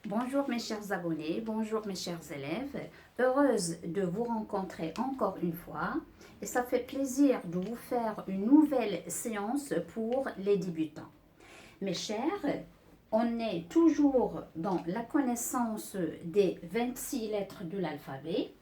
Bonjour mes chers abonnés, bonjour mes chers élèves. Heureuse de vous rencontrer encore une fois et ça fait plaisir de vous faire une nouvelle séance pour les débutants. Mes chers, on est toujours dans la connaissance des 26 lettres de l'alphabet.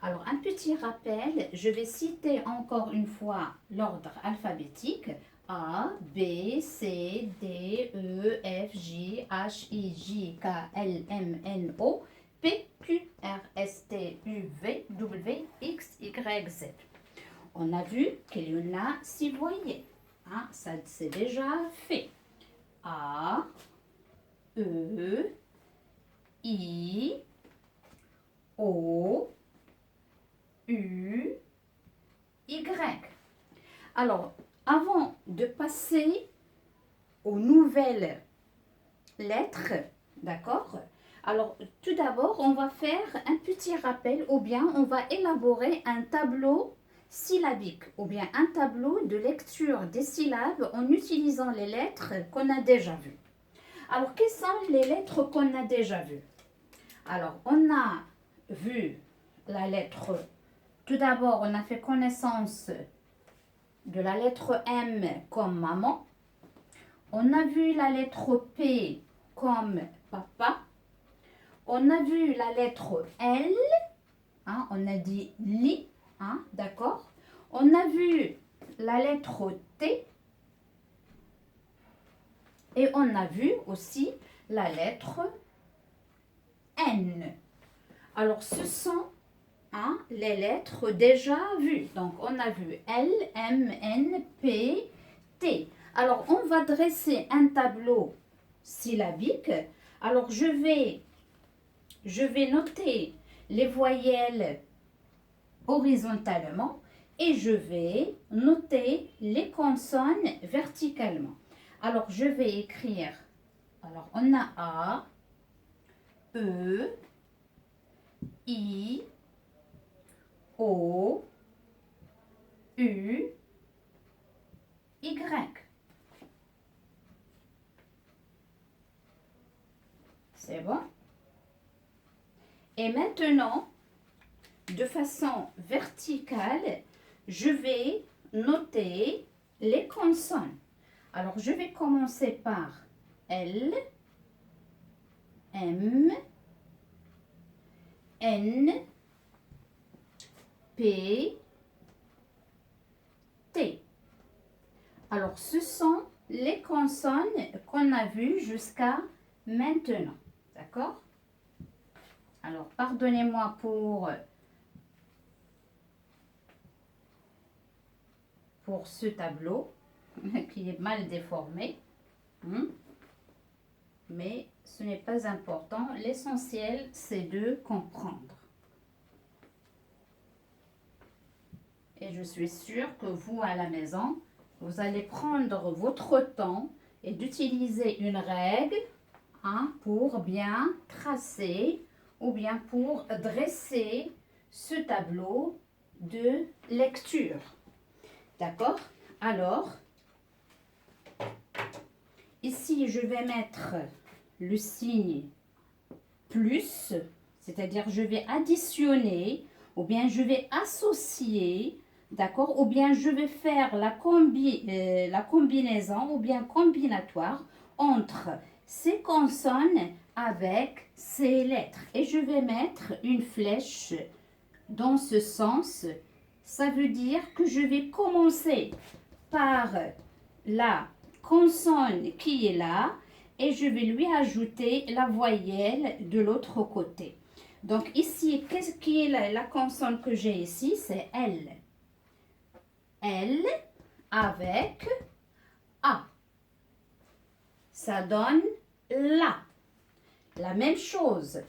Alors un petit rappel, je vais citer encore une fois l'ordre alphabétique. A, B, C, D, E, F, G, H, I, J, K, L, M, N, O, P, Q, R, S, T, U, V, W, X, Y, Z. On a vu qu'il y en a 6 voyelles. Hein, ça c'est déjà fait. A, E, I, O, U, Y. Alors, avant de passer aux nouvelles lettres, d'accord? Alors, tout d'abord, on va faire un petit rappel ou bien on va élaborer un tableau syllabique ou bien un tableau de lecture des syllabes en utilisant les lettres qu'on a déjà vues. Alors, quelles sont les lettres qu'on a déjà vues? Alors, on a vu la lettre. Tout d'abord, on a fait connaissance de la lettre M comme maman. On a vu la lettre P comme papa. On a vu la lettre L. Hein, on a dit lit. Hein, d'accord. On a vu la lettre T. Et on a vu aussi la lettre N. Alors, ce sont les lettres déjà vues. Donc, on a vu L, M, N, P, T. Alors, on va dresser un tableau syllabique. Alors, je vais noter les voyelles horizontalement et je vais noter les consonnes verticalement. Alors, je vais écrire. Alors, on a A, E, I, O, U, Y. C'est bon? Et maintenant, de façon verticale, je vais noter les consonnes. Alors, je vais commencer par L, M, N, P, T. Alors, ce sont les consonnes qu'on a vues jusqu'à maintenant. D'accord? Alors, pardonnez-moi pour ce tableau qui est mal déformé. Mais ce n'est pas important. L'essentiel, c'est de comprendre. Et je suis sûre que vous, à la maison, vous allez prendre votre temps et d'utiliser une règle pour bien tracer ou bien pour dresser ce tableau de lecture. D'accord? Alors, ici, je vais mettre le signe plus, c'est-à-dire je vais additionner ou bien je vais associer, d'accord? Ou bien je vais faire la combinaison ou bien combinatoire entre ces consonnes avec ces lettres. Et je vais mettre une flèche dans ce sens. Ça veut dire que je vais commencer par la consonne qui est là et je vais lui ajouter la voyelle de l'autre côté. Donc ici, qu'est-ce qui est la consonne que j'ai ici? C'est L. L avec A. Ça donne la. La même chose.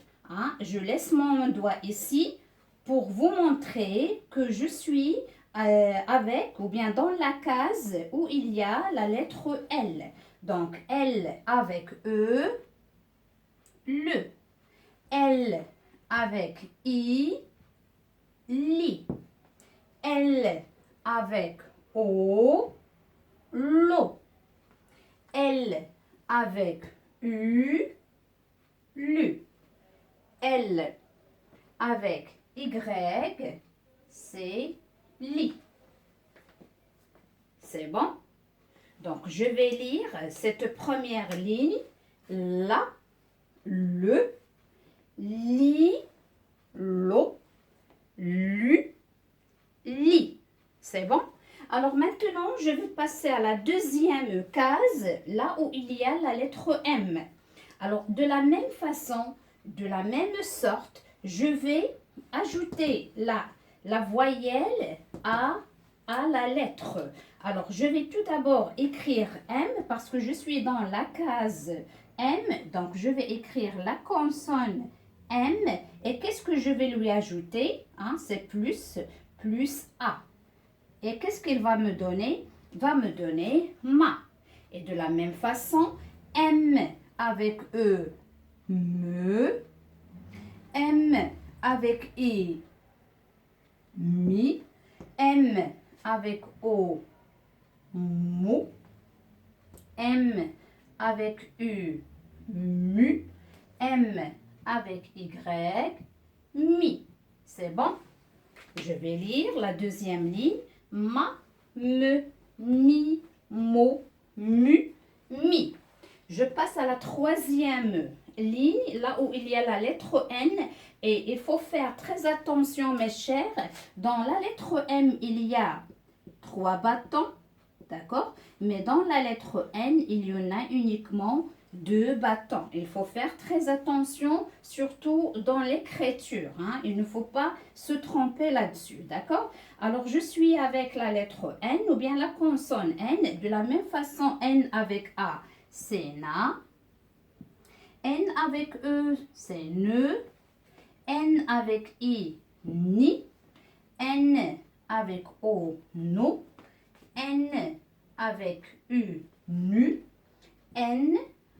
Je laisse mon doigt ici pour vous montrer que je suis avec ou bien dans la case où il y a la lettre L. Donc, L avec E, le. L avec I, li. L avec O, lo. L avec U, lu. L avec Y, c'est li. C'est bon? Donc, je vais lire cette première ligne. La, le, li, lo, lu, li. C'est bon? Alors maintenant, je vais passer à la deuxième case, là où il y a la lettre M. Alors, de la même façon, de la même sorte, je vais ajouter la voyelle à la lettre. Alors, je vais tout d'abord écrire M parce que je suis dans la case M. Donc, je vais écrire la consonne M. Et qu'est-ce que je vais lui ajouter? C'est plus A. Et qu'est-ce qu'il va me donner? Il va me donner ma. Et de la même façon, M avec E, me. M avec I, mi. M avec O, mo. M avec U, mu. M avec Y, mi. C'est bon? Je vais lire la deuxième ligne. Ma, me, mi, mo, mu, mi. Je passe à la troisième ligne, là où il y a la lettre N. Et il faut faire très attention, mes chers. Dans la lettre M, il y a 3 bâtons, d'accord? Mais dans la lettre N, il y en a uniquement 2 bâtons. Il faut faire très attention, surtout dans l'écriture. Il ne faut pas se tromper là-dessus, d'accord? Alors, je suis avec la lettre N ou bien la consonne N. De la même façon, N avec A, c'est na. N avec E, c'est ne. N avec I, ni. N avec O, no. N avec U, nu. N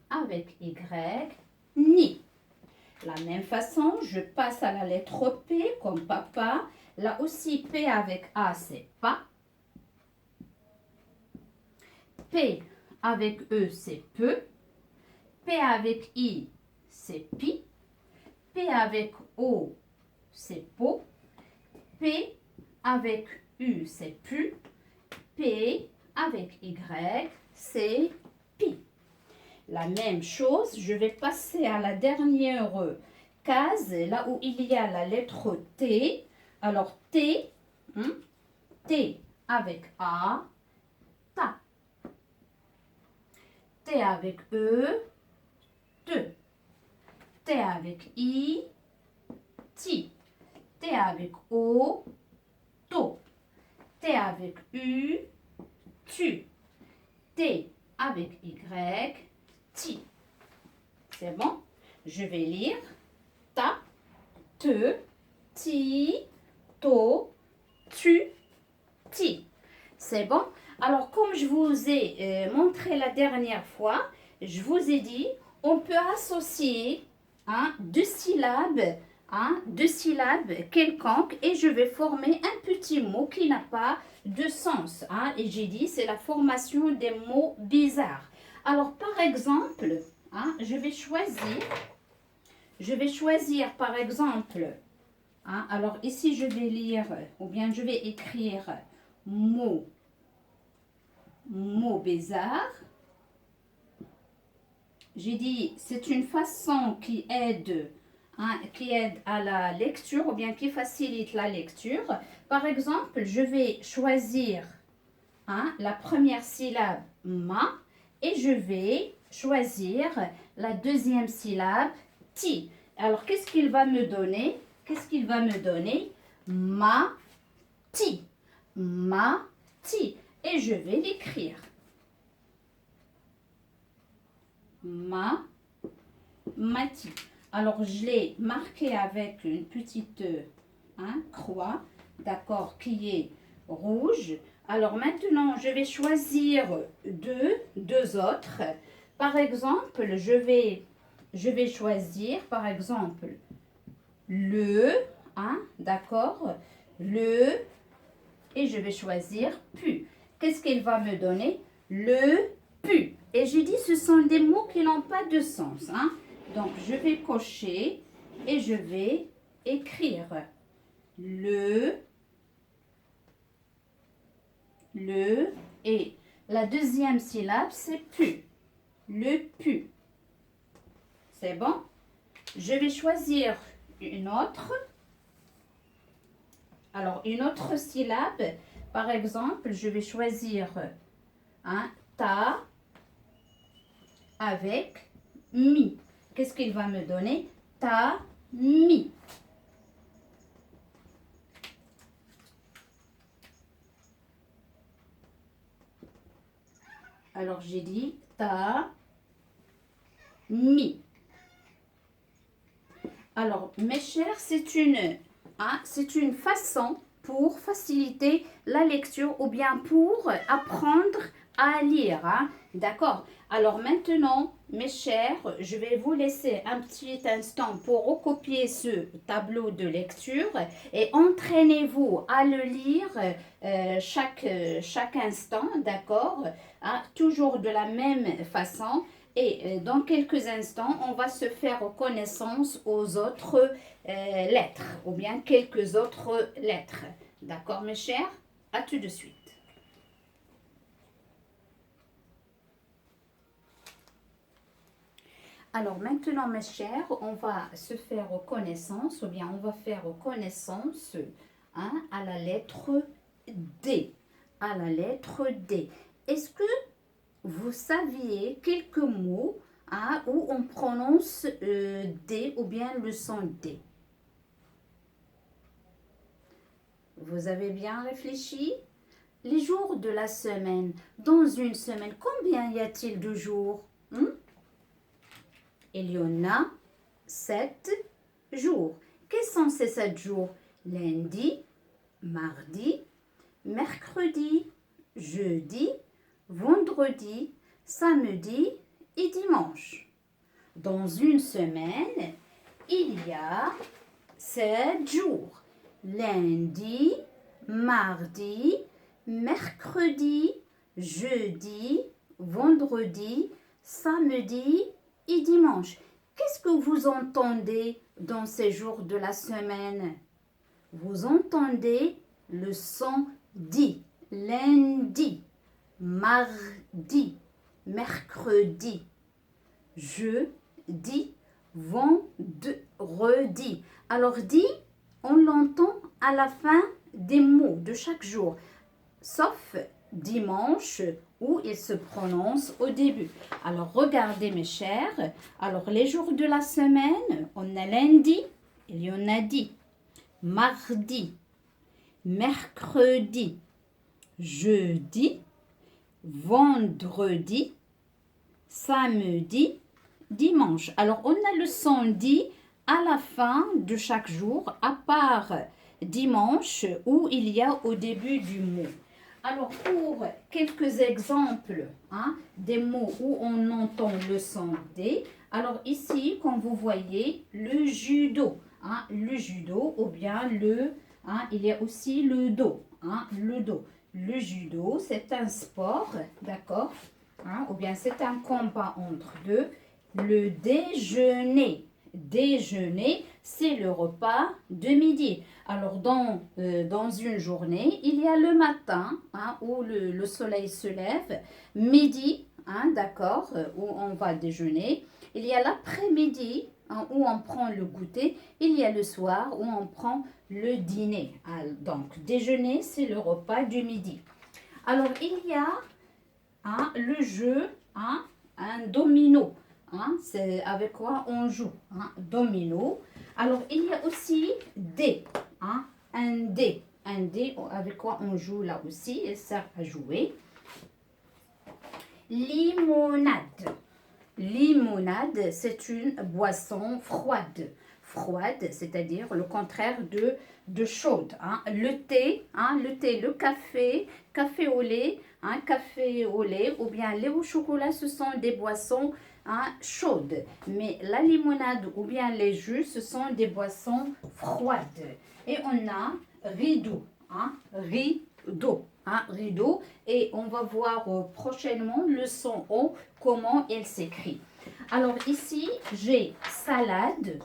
avec Y, ni. La même façon, je passe à la lettre P comme papa. Là aussi, P avec A, c'est pas. P avec E, c'est peu. P avec I, c'est pi. P avec O, c'est po. P avec U, c'est pu. P avec Y, c'est pi. La même chose, je vais passer à la dernière case, là où il y a la lettre T. Alors, T, T avec A, ta. T avec E, te. T avec I, ti. T avec O, to. T avec U, tu. T avec Y, ti. C'est bon? Je vais lire ta, te, ti, to, tu, ti. C'est bon? Alors, comme je vous ai montré la dernière fois, je vous ai dit, on peut associer 2 syllabes, 2 syllabes quelconques et je vais former un petit mot qui n'a pas de sens. Et j'ai dit, c'est la formation des mots bizarres. Alors, par exemple, je vais choisir par exemple, alors ici je vais lire, ou bien je vais écrire mot bizarre. J'ai dit, c'est une façon qui aide à la lecture ou bien qui facilite la lecture. Par exemple, je vais choisir la première syllabe ma et je vais choisir la deuxième syllabe ti. Alors, qu'est-ce qu'il va me donner? Qu'est-ce qu'il va me donner? Ma ti. Ma ti. Et je vais l'écrire. Mati. Alors, je l'ai marqué avec une petite croix, d'accord, qui est rouge. Alors, maintenant, je vais choisir deux autres. Par exemple, je vais choisir, par exemple, le, d'accord, le, et je vais choisir pu. Qu'est-ce qu'il va me donner? Le pu. Et je dis, ce sont des mots qui n'ont pas de sens. Donc, je vais cocher et je vais écrire le, et la deuxième syllabe, c'est pu. Le pu. C'est bon? Je vais choisir une autre. Alors, une autre syllabe, par exemple, je vais choisir un ta avec mi. Qu'est-ce qu'il va me donner? Ta, mi. Alors, j'ai dit ta, mi. Alors, mes chers, c'est une façon pour faciliter la lecture ou bien pour apprendre à lire. Hein? D'accord? Alors maintenant, mes chers, je vais vous laisser un petit instant pour recopier ce tableau de lecture et entraînez-vous à le lire chaque instant, d'accord? Hein? Toujours de la même façon. Et dans quelques instants, on va se faire connaissance aux autres lettres ou bien quelques autres lettres. D'accord, mes chers? À tout de suite. Alors maintenant, mes chers, on va se faire connaissance ou bien on va faire connaissance hein, à la lettre D. À la lettre D. Est-ce que vous saviez quelques mots hein, où on prononce D ou bien le son D? Vous avez bien réfléchi? Les jours de la semaine. Dans une semaine, combien y a-t-il de jours? Il y en a 7 jours. Quels sont ces 7 jours? Lundi, mardi, mercredi, jeudi, vendredi, samedi et dimanche. Dans une semaine, il y a 7 jours. Lundi, mardi, mercredi, jeudi, vendredi, samedi et dimanche. Qu'est-ce que vous entendez dans ces jours de la semaine? Vous entendez le son di. Lundi, mardi, mercredi, jeudi, vendredi. Alors di, on l'entend à la fin des mots de chaque jour, sauf dimanche où il se prononce au début. Alors regardez mes chers, alors les jours de la semaine, on a lundi, il y en a 10, mardi, mercredi, jeudi, vendredi, samedi, dimanche. Alors on a le son dit à la fin de chaque jour, à part dimanche où il y a au début du mot. Alors pour quelques exemples hein, des mots où on entend le son D, alors ici, comme vous voyez, le judo, hein, le judo ou bien il y a aussi le do, hein, le do. Le judo, c'est un sport, d'accord, hein, ou bien c'est un combat entre deux. Le déjeuner. Déjeuner, c'est le repas de midi. Alors, dans une journée, il y a le matin, hein, où le soleil se lève, midi, hein, d'accord, où on va déjeuner. Il y a l'après-midi, hein, où on prend le goûter. Il y a le soir, où on prend le dîner. Donc, déjeuner, c'est le repas du midi. Alors, il y a hein, le jeu, hein, un domino. Hein, c'est avec quoi on joue. Hein, domino. Alors, il y a aussi dé. Hein, un dé. Un dé avec quoi on joue là aussi. Il sert à jouer. Limonade. Limonade, c'est une boisson froide. Froide, c'est-à-dire le contraire de chaude. Hein. Le thé, le café, café au lait, café au lait ou bien lait au chocolat, ce sont des boissons chaudes. Mais la limonade ou bien les jus, ce sont des boissons froides. Et on a rideau, rideau. Rideau et on va voir prochainement le son O, comment il s'écrit. Alors ici, j'ai salade,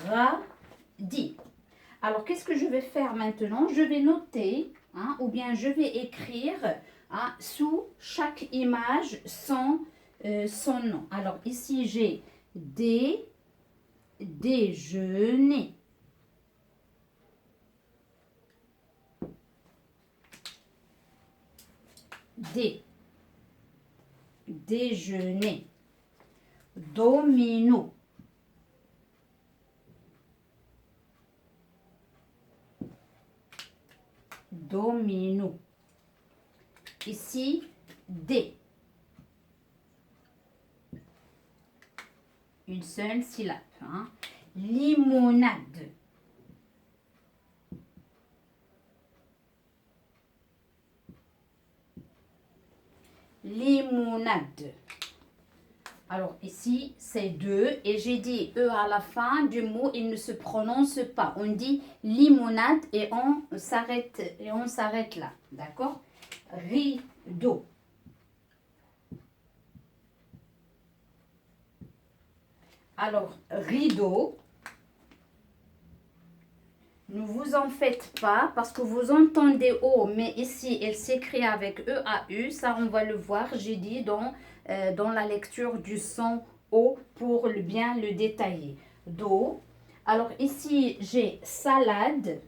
radis. Alors, qu'est-ce que je vais faire maintenant? Je vais noter, hein, ou bien je vais écrire, hein, sous chaque image son nom. Alors, ici, j'ai déjeuner. Déjeuner. Domino. Domino. Ici, D. Une seule syllabe. Hein. Limonade. Limonade. Alors ici, c'est deux et j'ai dit E à la fin du mot, il ne se prononce pas. On dit limonade et on s'arrête là. D'accord? Rideau. Alors, rideau, ne vous en faites pas parce que vous entendez O, mais ici, elle s'écrit avec E-A-U. Ça, on va le voir, j'ai dit, dans la lecture du son O pour bien le détailler. Do. Alors, ici, j'ai salade.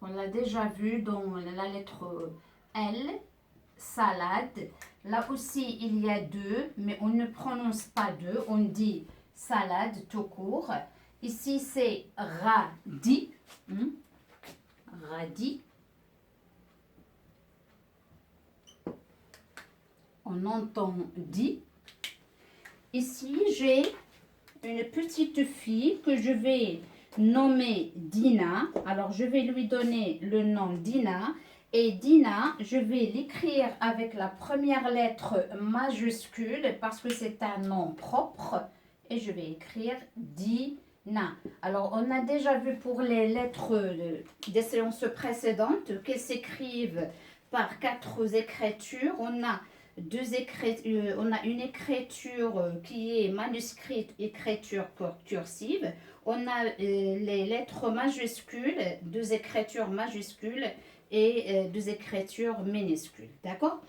On l'a déjà vu dans la lettre L. Salade. Là aussi, il y a deux, mais on ne prononce pas deux. On dit salade tout court. Ici, c'est radis. Radis. On entend dit. Ici, j'ai une petite fille que je vais nommer Dina. Alors, je vais lui donner le nom Dina. Et Dina, je vais l'écrire avec la première lettre majuscule parce que c'est un nom propre. Et je vais écrire Dina. Alors, on a déjà vu pour les lettres des séances précédentes qu'elles s'écrivent par 4 écritures. On a une écriture qui est manuscrite, écriture cursive. On a les lettres majuscules, 2 écritures majuscules et 2 écritures minuscules. D'accord?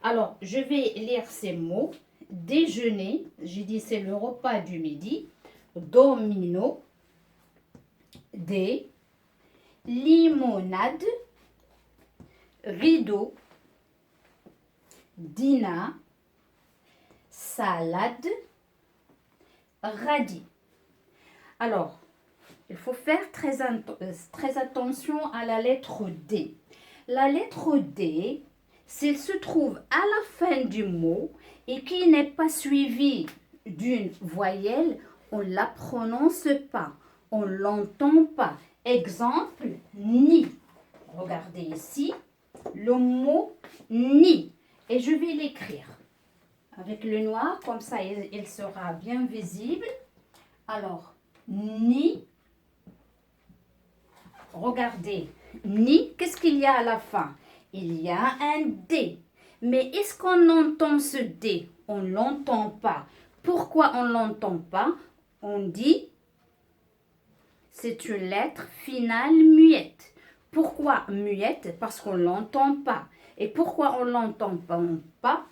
Alors, je vais lire ces mots. Déjeuner, j'ai dit c'est le repas du midi. Domino, limonade, rideau, Dina, salade, radis. Alors, il faut faire très attention à la lettre D. La lettre D, s'il se trouve à la fin du mot et qui n'est pas suivie d'une voyelle, on ne la prononce pas, on ne l'entend pas. Exemple, ni. Regardez ici, le mot ni. Et je vais l'écrire avec le noir, comme ça il sera bien visible. Alors, ni. Regardez, ni, qu'est-ce qu'il y a à la fin? Il y a un D. Mais est-ce qu'on entend ce D? On ne l'entend pas. Pourquoi on ne l'entend pas? On dit, c'est une lettre finale muette. Pourquoi muette? Parce qu'on ne l'entend pas. Et pourquoi on ne l'entend pas?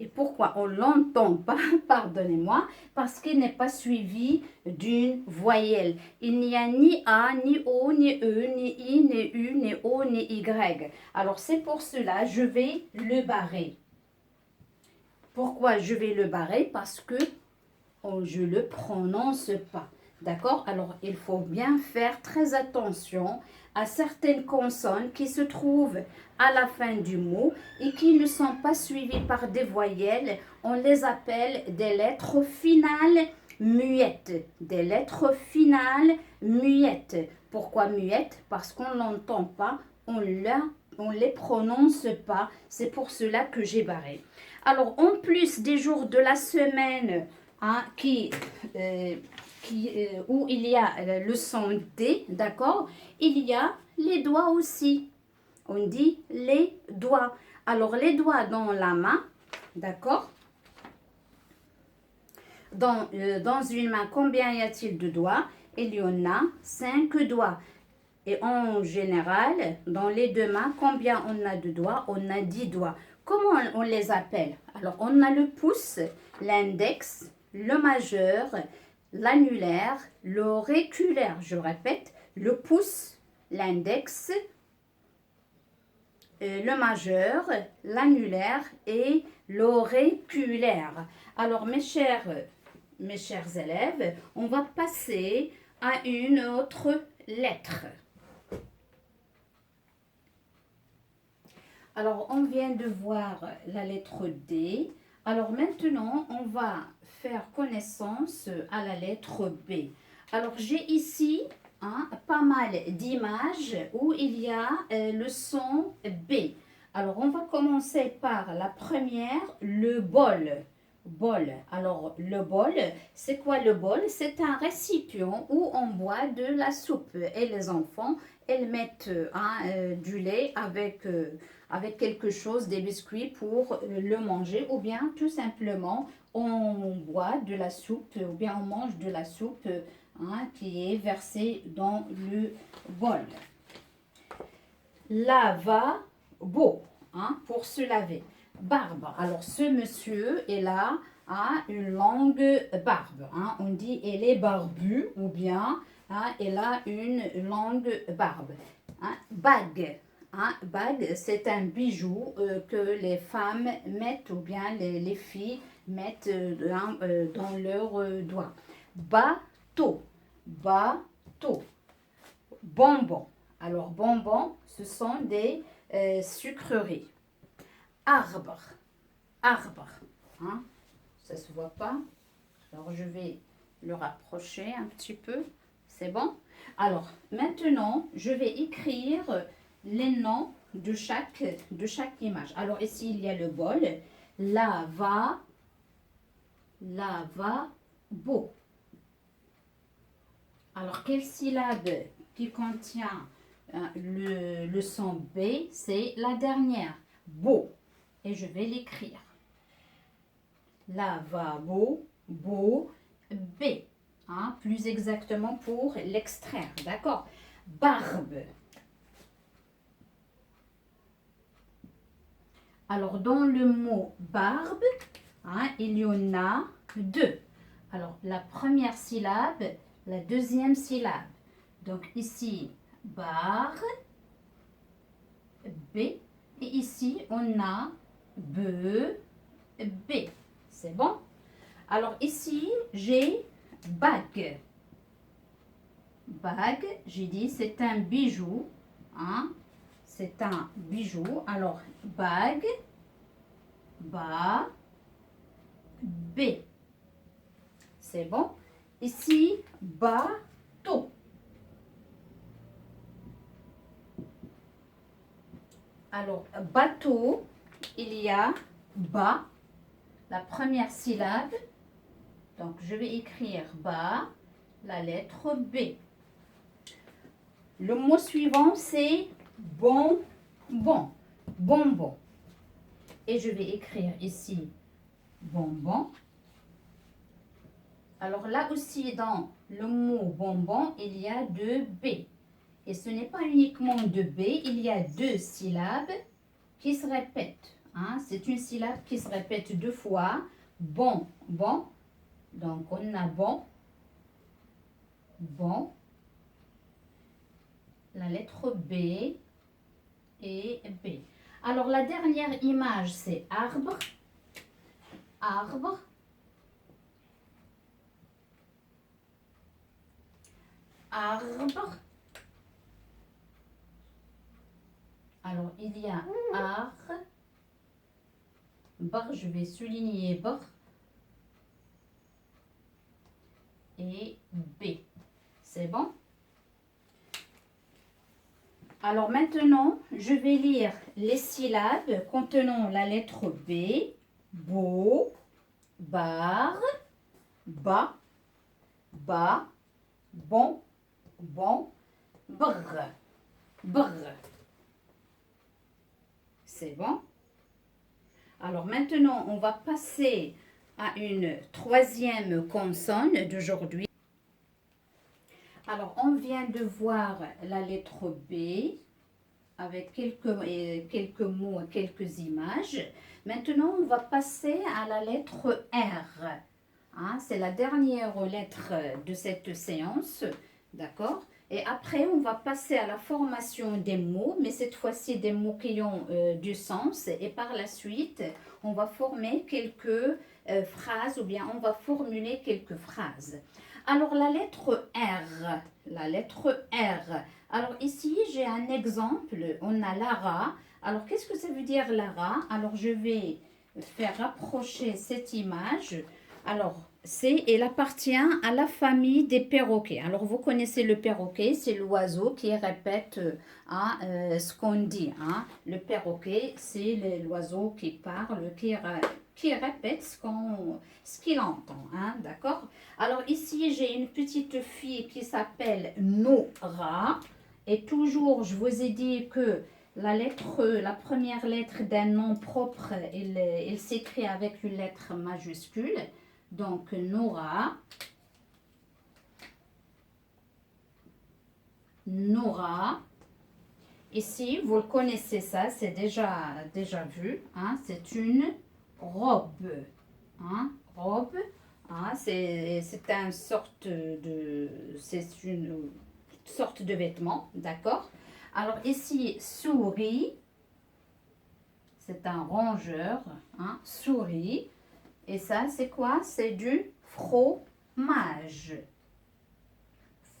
Et pourquoi on ne l'entend pas, pardonnez-moi, parce qu'il n'est pas suivi d'une voyelle. Il n'y a ni A, ni O, ni E, ni I, ni U, ni O, ni Y. Alors c'est pour cela je vais le barrer. Pourquoi je vais le barrer? Parce que je ne le prononce pas. D'accord? Alors il faut bien faire très attention à certaines consonnes qui se trouvent à la fin du mot et qui ne sont pas suivies par des voyelles. On les appelle des lettres finales muettes. Des lettres finales muettes. Pourquoi muettes? Parce qu'on ne l'entend pas, on les prononce pas. C'est pour cela que j'ai barré. Alors, en plus des jours de la semaine hein, où il y a le son D, d'accord, il y a les doigts aussi. On dit les doigts. Alors, les doigts dans la main, d'accord? Dans une main, combien y a-t-il de doigts? Il y en a 5 doigts. Et en général, dans les deux mains, combien on a de doigts? On a 10 doigts. Comment on les appelle? Alors, on a le pouce, l'index, le majeur, l'annulaire, l'auriculaire. Je répète, le pouce, l'index, le majeur, l'annulaire et l'auriculaire. Alors, mes chers élèves, on va passer à une autre lettre. Alors, on vient de voir la lettre D. Alors, maintenant, on va faire connaissance à la lettre B. Alors, j'ai ici pas mal d'images où il y a le son B. Alors, on va commencer par la première, le bol. Bol. Alors, le bol, c'est quoi le bol? C'est un récipient où on boit de la soupe. Et les enfants, ils mettent du lait avec quelque chose, des biscuits pour le manger. Ou bien, tout simplement, on boit de la soupe ou bien on mange de la soupe qui est versée dans le bol. Lavabo, pour se laver. Barbe. Alors, ce monsieur est là, a une longue barbe. On dit elle est barbue ou bien elle a une longue barbe. Bague. Bague, c'est un bijou que les femmes mettent ou bien les filles mettent dans leurs doigts. Bateau. Bateau. Bonbon. Alors, bonbons, ce sont des sucreries. Arbre. Arbre. Ça ne se voit pas. Alors, je vais le rapprocher un petit peu. C'est bon? Alors, maintenant, je vais écrire les noms de chaque image. Alors, ici, il y a le bol. Lavabo. Alors, quelle syllabe qui contient le son B? C'est la dernière. Beau. Et je vais l'écrire. Lavabo, beau, B. Plus exactement pour l'extraire. D'accord? Barbe. Alors, dans le mot barbe, il y en a deux. Alors, la première syllabe, la deuxième syllabe. Donc, ici, bar, B. Et ici, on a B. C'est bon? Alors, ici, j'ai bague. Bague, j'ai dit, c'est un bijou. C'est un bijou. Alors, bague, B. C'est bon? Ici, bateau. Alors, bateau, il y a ba, la première syllabe. Donc, je vais écrire ba, la lettre B. Le mot suivant, c'est bonbon. Bonbon. Et je vais écrire ici bonbon. Alors là aussi, dans le mot bonbon, il y a deux B. Et ce n'est pas uniquement deux B, il y a deux syllabes qui se répètent. C'est une syllabe qui se répète deux fois. Bon. Donc, on a bon. La lettre B et B. Alors, la dernière image, c'est arbre. Arbre. Alors, il y a je vais souligner bar et B. C'est bon? Alors maintenant, je vais lire les syllabes contenant la lettre B. Beau, bar, bas, bon, brr. C'est bon? Alors maintenant, on va passer à une troisième consonne d'aujourd'hui. Alors, on vient de voir la lettre B avec quelques mots, quelques images. Maintenant, on va passer à la lettre R. Hein, c'est la dernière lettre de cette séance, d'accord? Et après, on va passer à la formation des mots, mais cette fois-ci des mots qui ont du sens. Et par la suite, on va former quelques phrases ou bien on va formuler quelques phrases. Alors, la lettre R, la lettre R. Alors, ici, j'ai un exemple. On a Lara. Alors, qu'est-ce que ça veut dire Lara? Alors, je vais faire rapprocher cette image. Alors, elle appartient à la famille des perroquets. Alors, vous connaissez le perroquet, c'est l'oiseau qui répète ce qu'on dit. Hein. Le perroquet, c'est l'oiseau qui parle, qui répète ce qu'il entend. Hein, d'accord? Alors, ici, j'ai une petite fille qui s'appelle Nora. Et toujours, je vous ai dit que la première lettre d'un nom propre, il s'écrit avec une lettre majuscule. Donc, Nora. Nora. Ici, vous le connaissez ça, c'est déjà vu. Hein, c'est une robe. Hein, robe. Hein, c'est une sorte de vêtement, d'accord? Alors ici, souris. C'est un rongeur. Hein, souris. Et ça, c'est quoi? C'est du fromage.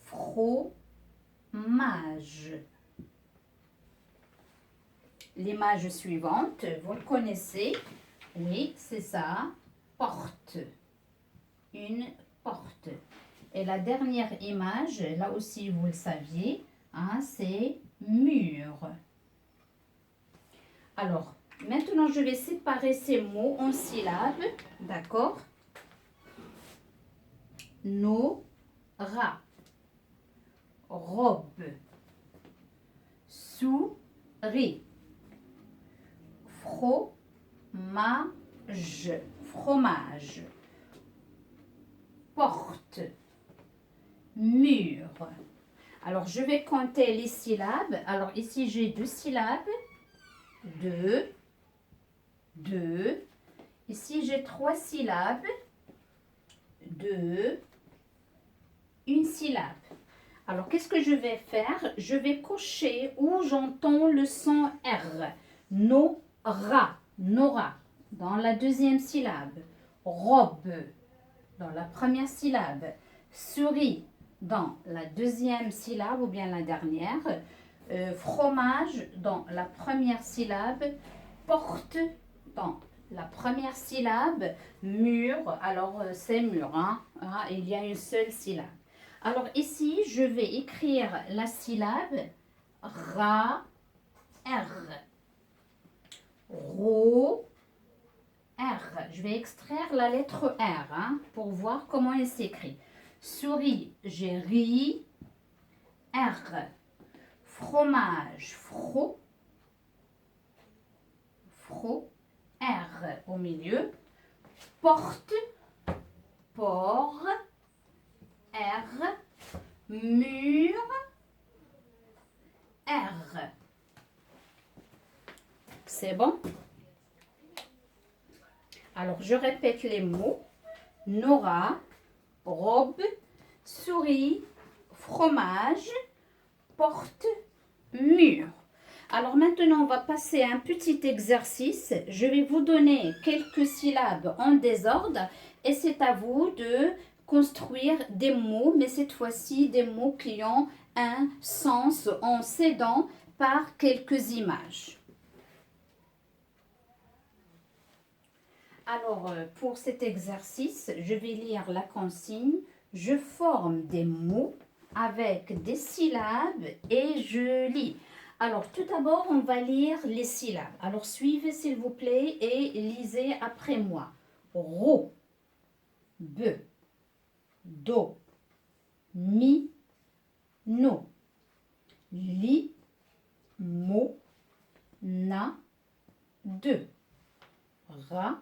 Fromage. L'image suivante, vous le connaissez. Oui, c'est ça. Porte. Une porte. Et la dernière image, là aussi vous le saviez, hein, c'est mur. Alors, maintenant je vais séparer ces mots en syllabes, d'accord? Nora, robe, souris, fromage, porte, mur. Alors, je vais compter les syllabes. Alors, ici, j'ai 2 syllabes. 2. Ici, j'ai 3 syllabes. 2. Une syllabe. Alors, qu'est-ce que je vais faire? Je vais cocher où j'entends le son R. Nora. Nora. Dans la deuxième syllabe. Robe. Dans la première syllabe. Souris. Dans la deuxième syllabe ou bien la dernière. Fromage dans la première syllabe. Porte dans la première syllabe. Mur. Alors, c'est mur. Hein? Ah, il y a une seule syllabe. Alors, ici, je vais écrire la syllabe ra, r. Ro, R. Je vais extraire la lettre R hein, pour voir comment elle s'écrit. Souris, j'ai ri. R. Fromage, fro. Fro. R au milieu. Porte, port. R. Mur. R. C'est bon? Alors, je répète les mots. Nora, robe, souris, fromage, porte, mur. Alors maintenant, on va passer à un petit exercice. Je vais vous donner quelques syllabes en désordre et c'est à vous de construire des mots, mais cette fois-ci des mots qui ont un sens en s'aidant par quelques images. Alors, pour cet exercice, je vais lire la consigne. Je forme des mots avec des syllabes et je lis. Alors, tout d'abord, on va lire les syllabes. Alors, suivez s'il vous plaît et lisez après moi. Ro, be, do, mi, no, li, mo, na, de, ra,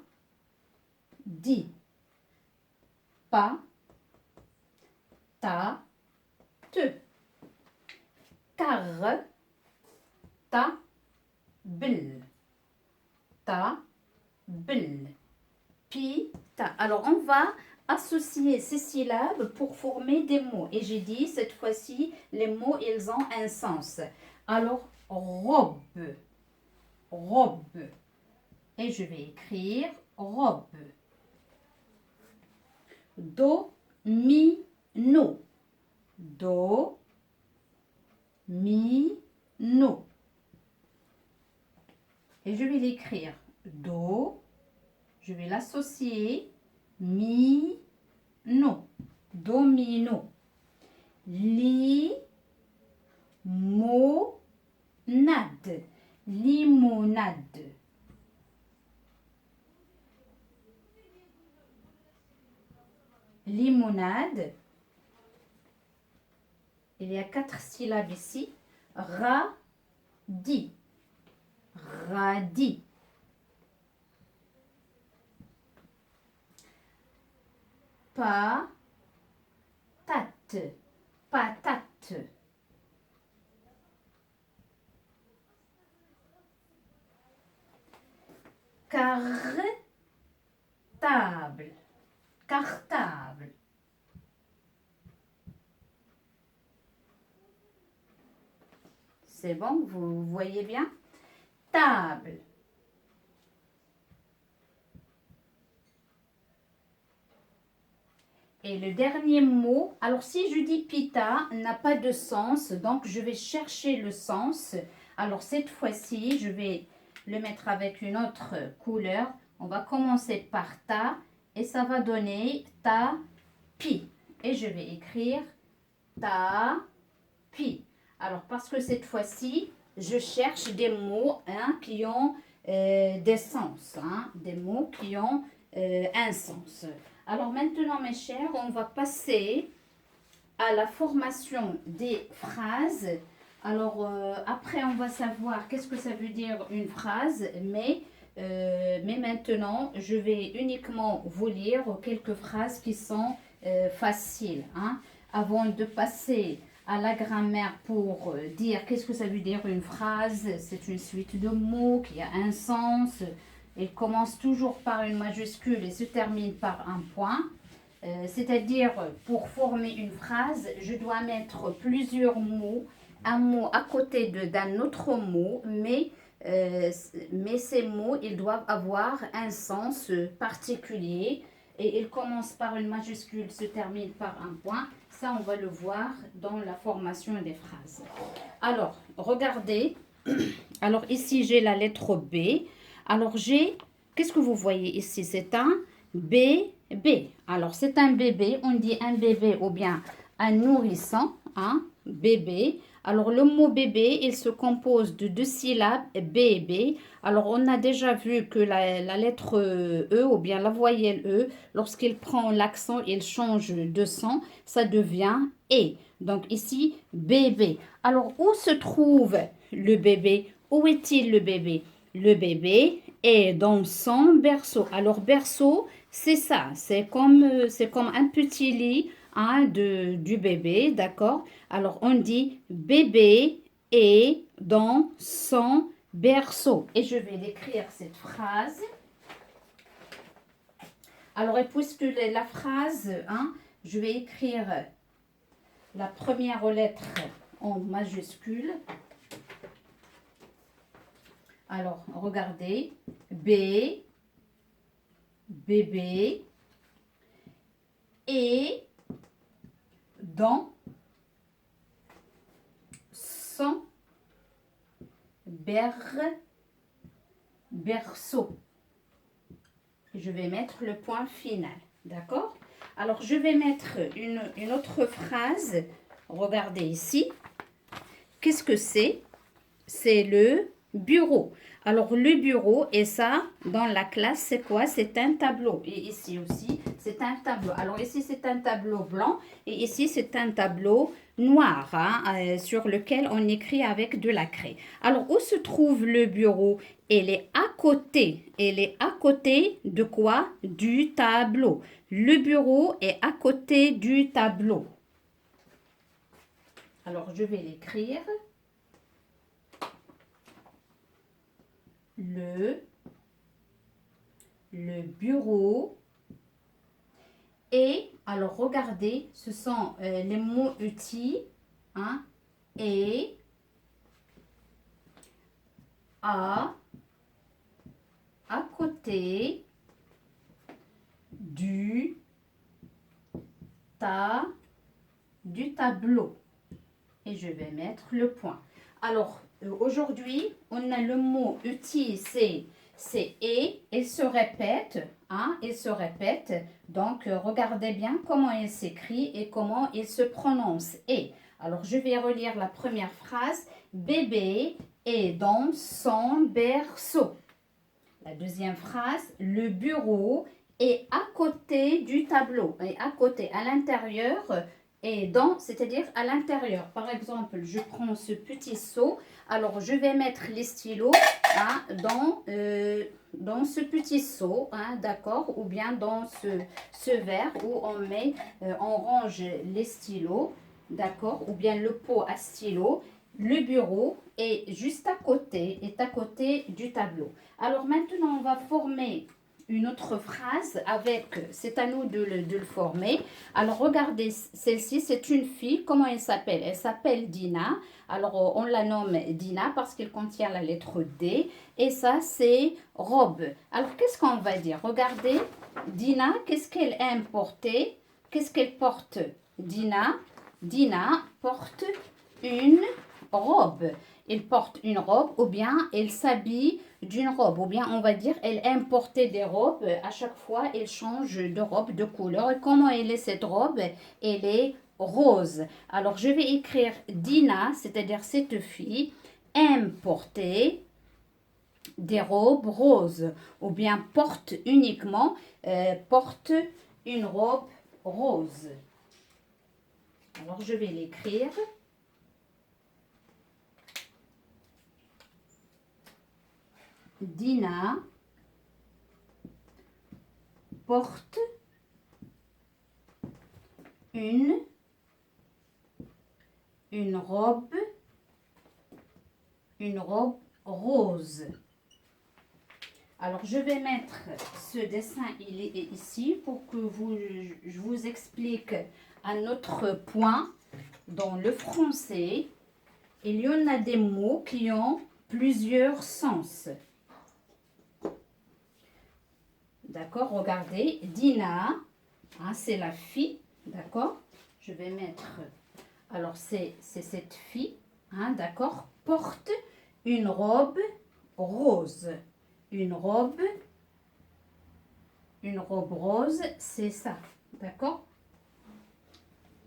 di, pa, ta, te, car, ta, bil, ta, bil, pi, ta. Alors, on va associer ces syllabes pour former des mots. Et j'ai dit, cette fois-ci, les mots, ils ont un sens. Alors, robe, robe. Et je vais écrire robe. Do, mi, no. Do, mi, no. Et je vais l'écrire do, je vais l'associer mi, no. Domino. Li, mo, nade. Limonade. Limonade. Il y a 4 syllabes ici. Radis. Radis. Patate. Patate. Cartable. Cartable. C'est bon, vous voyez bien? Table. Et le dernier mot, alors si je dis pita, n'a pas de sens, donc je vais chercher le sens. Alors cette fois-ci, je vais le mettre avec une autre couleur. On va commencer par ta et ça va donner ta, pi. Et je vais écrire ta, pi. Alors parce que cette fois-ci, je cherche des mots qui ont des sens, des mots qui ont un sens. Alors maintenant, mes chers, on va passer à la formation des phrases. Alors après, on va savoir qu'est-ce que ça veut dire une phrase, mais maintenant, je vais uniquement vous lire quelques phrases qui sont faciles. Avant de passer à la grammaire pour dire qu'est-ce que ça veut dire une phrase, c'est une suite de mots qui a un sens. Il commence toujours par une majuscule et se termine par un point. C'est-à-dire, pour former une phrase, je dois mettre plusieurs mots, un mot à côté d'un autre mot, mais ces mots, ils doivent avoir un sens particulier. Et ils commencent par une majuscule, se terminent par un point. Ça, on va le voir dans la formation des phrases. Alors, regardez. Alors, ici, j'ai la lettre B. Alors, qu'est-ce que vous voyez ici? C'est un bébé. Alors, c'est un bébé. On dit un bébé ou bien un nourrisson, bébé. Alors, le mot bébé, il se compose de 2 syllabes, bébé. Alors, on a déjà vu que la lettre E ou bien la voyelle E, lorsqu'il prend l'accent, il change de son, ça devient E. Donc, ici, bébé. Alors, où se trouve le bébé? Où est-il le bébé? Le bébé est dans son berceau. Alors, berceau, c'est ça. C'est comme un petit lit du bébé, d'accord? Alors, on dit bébé est dans son berceau. Et je vais l'écrire cette phrase. Alors, et puisque la phrase, je vais écrire la première lettre en majuscule. Alors, regardez, B, bébé, et dans son berceau. Je vais mettre le point final, d'accord? Alors, je vais mettre une autre phrase. Regardez ici. Qu'est-ce que c'est? C'est le bureau. Alors, le bureau, et ça, dans la classe, c'est quoi? C'est un tableau. Et ici aussi, c'est un tableau. Alors ici, c'est un tableau blanc et ici, c'est un tableau noir sur lequel on écrit avec de la craie. Alors, où se trouve le bureau? Elle est à côté. Elle est à côté de quoi? Du tableau. Le bureau est à côté du tableau. Alors, je vais l'écrire. Le bureau. Et, alors regardez, ce sont les mots outils, hein, et, à côté, du tableau. Et je vais mettre le point. Alors, aujourd'hui, on a le mot outil, c'est et se répète, hein, il se répète. Donc, regardez bien comment il s'écrit et comment il se prononce. Et, alors, je vais relire la première phrase. Bébé est dans son berceau. La deuxième phrase, le bureau est à côté du tableau. Et à côté, à l'intérieur, et dans, c'est-à-dire à l'intérieur. Par exemple, je prends ce petit seau. Alors, je vais mettre les stylos hein, dans ce petit seau, hein, d'accord? Ou bien dans ce verre où on range les stylos, d'accord? Ou bien le pot à stylo. Le bureau est juste à côté du tableau. Alors maintenant, on va former une autre phrase avec, c'est à nous de le former. Alors regardez, celle-ci, c'est une fille. Comment elle s'appelle? Elle s'appelle Dina. Alors on la nomme Dina parce qu'elle contient la lettre D. Et ça, c'est robe. Alors qu'est-ce qu'on va dire? Regardez, Dina, qu'est-ce qu'elle aime porter? Qu'est-ce qu'elle porte? Dina porte une robe. Elle porte une robe ou bien elle s'habille d'une robe. Ou bien on va dire elle aime porter des robes. À chaque fois, elle change de robe, de couleur. Et comment elle est cette robe? Elle est rose. Alors je vais écrire Dina, c'est-à-dire cette fille, aime porter des robes roses. Ou bien porte uniquement, porte une robe rose. Alors je vais l'écrire. Dina porte une robe rose. Alors, je vais mettre ce dessin, il est ici pour que je vous explique un autre point. Dans le français, il y en a des mots qui ont plusieurs sens. D'accord, regardez, Dina, hein, c'est la fille, d'accord? Je vais mettre, alors c'est cette fille, hein, d'accord, porte une robe rose. Une robe rose, c'est ça, d'accord?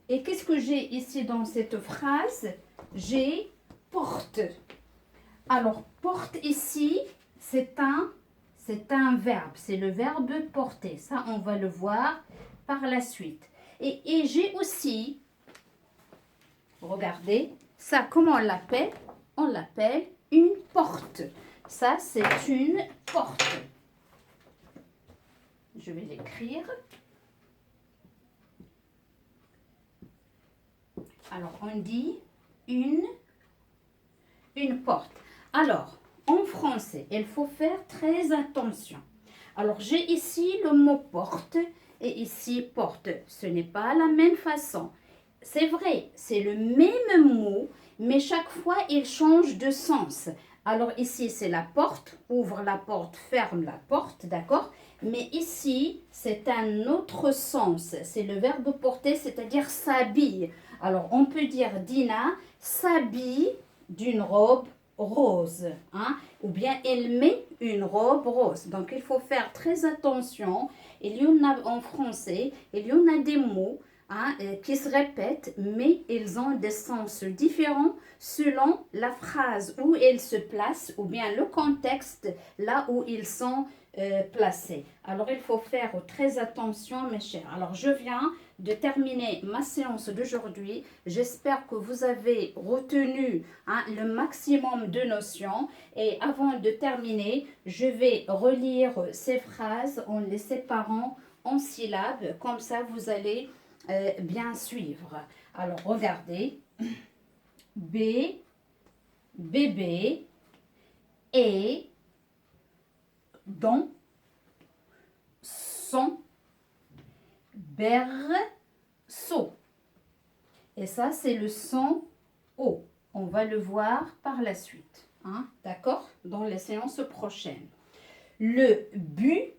Et qu'est-ce que j'ai ici dans cette phrase? J'ai porte. Alors, porte ici, c'est un verbe, c'est le verbe porter. Ça, on va le voir par la suite. Et j'ai aussi, regardez, ça, comment on l'appelle? On l'appelle une porte. Ça, c'est une porte. Je vais l'écrire. Alors, on dit une porte. Alors, en français, il faut faire très attention. Alors, j'ai ici le mot porte et ici porte. Ce n'est pas la même façon. C'est vrai, c'est le même mot, mais chaque fois, il change de sens. Alors, ici, c'est la porte. Ouvre la porte, ferme la porte, d'accord? Mais ici, c'est un autre sens. C'est le verbe porter, c'est-à-dire s'habille. Alors, on peut dire Dina s'habille d'une robe rose, hein? Ou bien elle met une robe rose. Donc, il faut faire très attention. Il y en a en français, il y en a des mots, hein, qui se répètent, mais ils ont des sens différents selon la phrase où ils se placent ou bien le contexte là où ils sont placés. Alors, il faut faire très attention, mes chers. Alors, je viens de terminer ma séance d'aujourd'hui. J'espère que vous avez retenu, hein, le maximum de notions. Et avant de terminer, je vais relire ces phrases en les séparant en syllabes. Comme ça, vous allez bien suivre. Alors, regardez. B, bébé, et, don, son, berceau. Et ça, c'est le son O. On va le voir par la suite. Hein, d'accord? Dans les séances prochaines. Le bureau,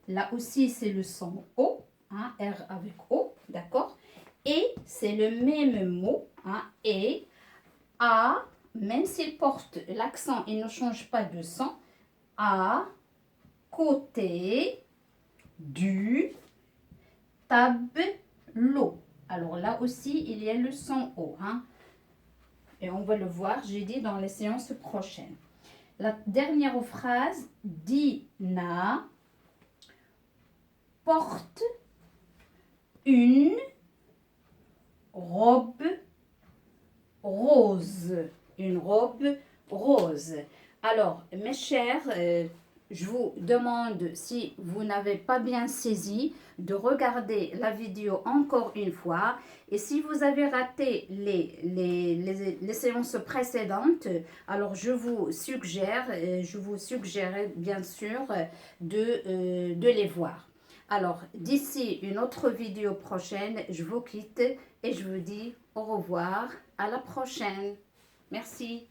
là aussi, c'est le son O. Hein, R avec O, d'accord? Et c'est le même mot. Hein, et, à, même s'il porte l'accent, il ne change pas de son. À côté du tableau. Alors là aussi, il y a le son O. Hein? Et on va le voir, j'ai dit, dans les séances prochaines. La dernière phrase, Dina porte une robe rose. Une robe rose. Alors, mes chers, je vous demande, si vous n'avez pas bien saisi, de regarder la vidéo encore une fois. Et si vous avez raté les séances précédentes, alors je vous suggère bien sûr de les voir. Alors, d'ici une autre vidéo prochaine, je vous quitte et je vous dis au revoir. À la prochaine. Merci.